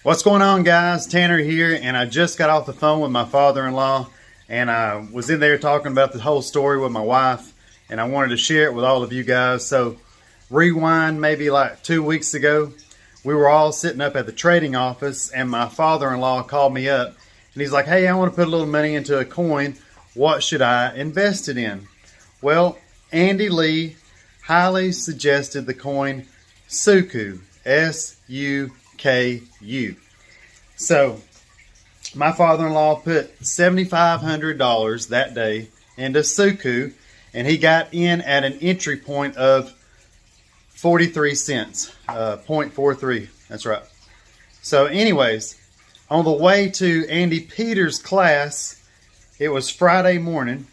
What's going on, guys? Tanner here, and I just got off the phone with my father-in-law, and I was in there talking about the whole story with my wife, and I wanted to share it with all of you guys. So rewind maybe like 2 weeks ago, we were all sitting up at the trading office, and my father-in-law called me up, and he's like, hey, I want to put a little money into a coin. What should I invest it in? Well, Andy Lee highly suggested the coin SUKU, S-U-K-U. So my father-in-law put $7,500 that day into SUKU, and he got in at an entry point of 43 cents, 0.43. That's right. So anyways, on the way to Andy Peters' class, it was Friday morning.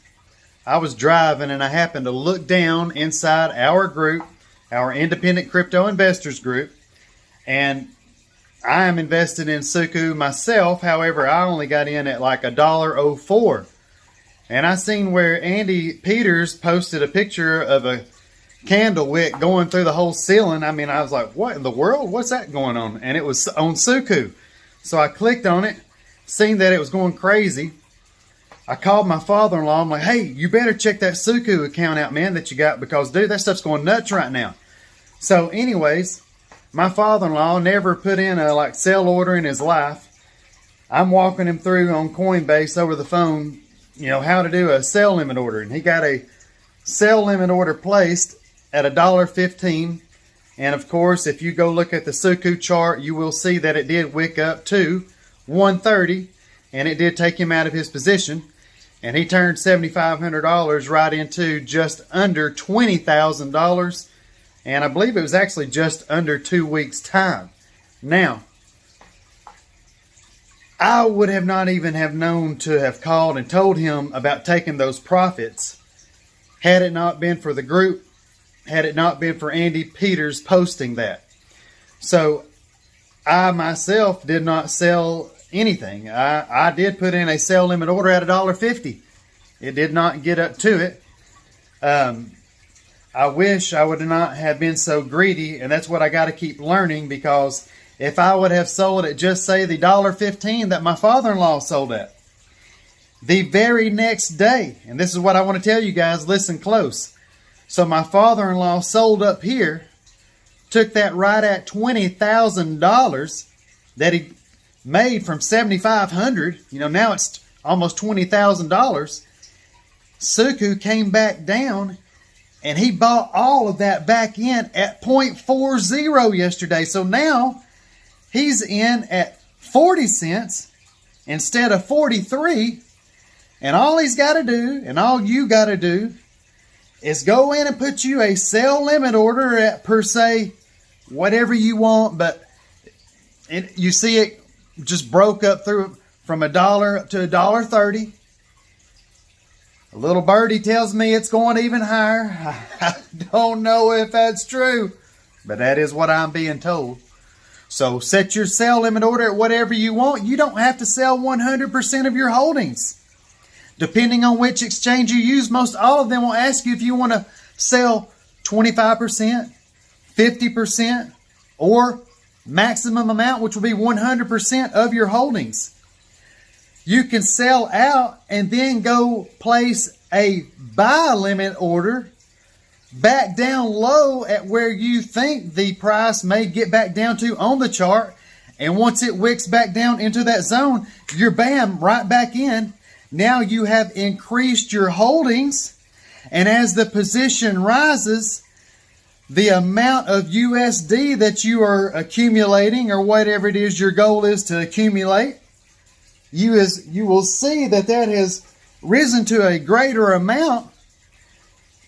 I was driving and I happened to look down inside our group, our independent crypto investors group, and I am invested in SUKU myself. However, I only got in at like $1.04. And I seen where Andy Peters posted a picture of a candle wick going through the whole ceiling. I mean, I was like, what in the world? What's that going on? And it was on SUKU. So I clicked on it, seen that it was going crazy. I called my father-in-law. I'm like, hey, you better check that SUKU account out, man, that you got, because, dude, that stuff's going nuts right now. So anyways, my father-in-law never put in a sell order in his life. I'm walking him through on Coinbase over the phone, how to do a sell limit order. And he got a sell limit order placed at $1.15. And of course, if you go look at the SUKU chart, you will see that it did wick up to 130, and it did take him out of his position. And he turned $7,500 right into just under $20,000. And I believe it was actually just under 2 weeks' time. Now, I would have not even have known to have called and told him about taking those profits had it not been for the group, had it not been for Andy Peters posting that. So I myself did not sell anything. I did put in a sell limit order at $1.50. It did not get up to it. I wish I would not have been so greedy, and that's what I got to keep learning, because if I would have sold at just say the $1.15 that my father-in-law sold at, the very next day, and this is what I want to tell you guys, listen close. So my father-in-law sold up here, took that right at $20,000 that he made from $7,500. Now it's almost $20,000. SUKU came back down, and he bought all of that back in at 0.40 yesterday. So now he's in at 40 cents instead of 43. And all he's got to do, and all you got to do, is go in and put you a sell limit order at, per se, whatever you want. But you see it just broke up through from $1 up to $1.30. A little birdie tells me it's going even higher. I don't know if that's true, but that is what I'm being told. So set your sell limit order at whatever you want. You don't have to sell 100% of your holdings. Depending on which exchange you use, most all of them will ask you if you want to sell 25%, 50%, or maximum amount, which will be 100% of your holdings. You can sell out and then go place a buy limit order back down low at where you think the price may get back down to on the chart. And once it wicks back down into that zone, you're bam, right back in. Now you have increased your holdings. And as the position rises, the amount of USD that you are accumulating, or whatever it is your goal is to accumulate, you will see that has risen to a greater amount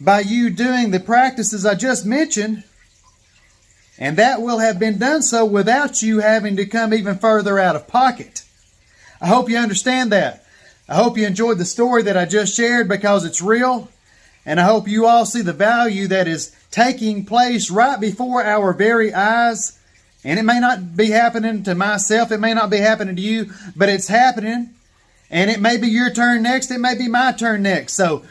by you doing the practices I just mentioned. And that will have been done so without you having to come even further out of pocket. I hope you understand that. I hope you enjoyed the story that I just shared, because it's real. And I hope you all see the value that is taking place right before our very eyes. And it may not be happening to myself. It may not be happening to you, but it's happening. And it may be your turn next. It may be my turn next. So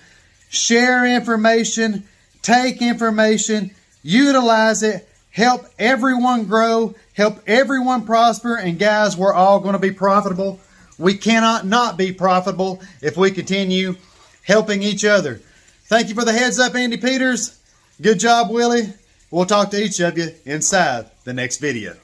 share information, take information, utilize it, help everyone grow, help everyone prosper, and guys, we're all going to be profitable. We cannot not be profitable if we continue helping each other. Thank you for the heads up, Andy Peters. Good job, Willie. We'll talk to each of you inside the next video.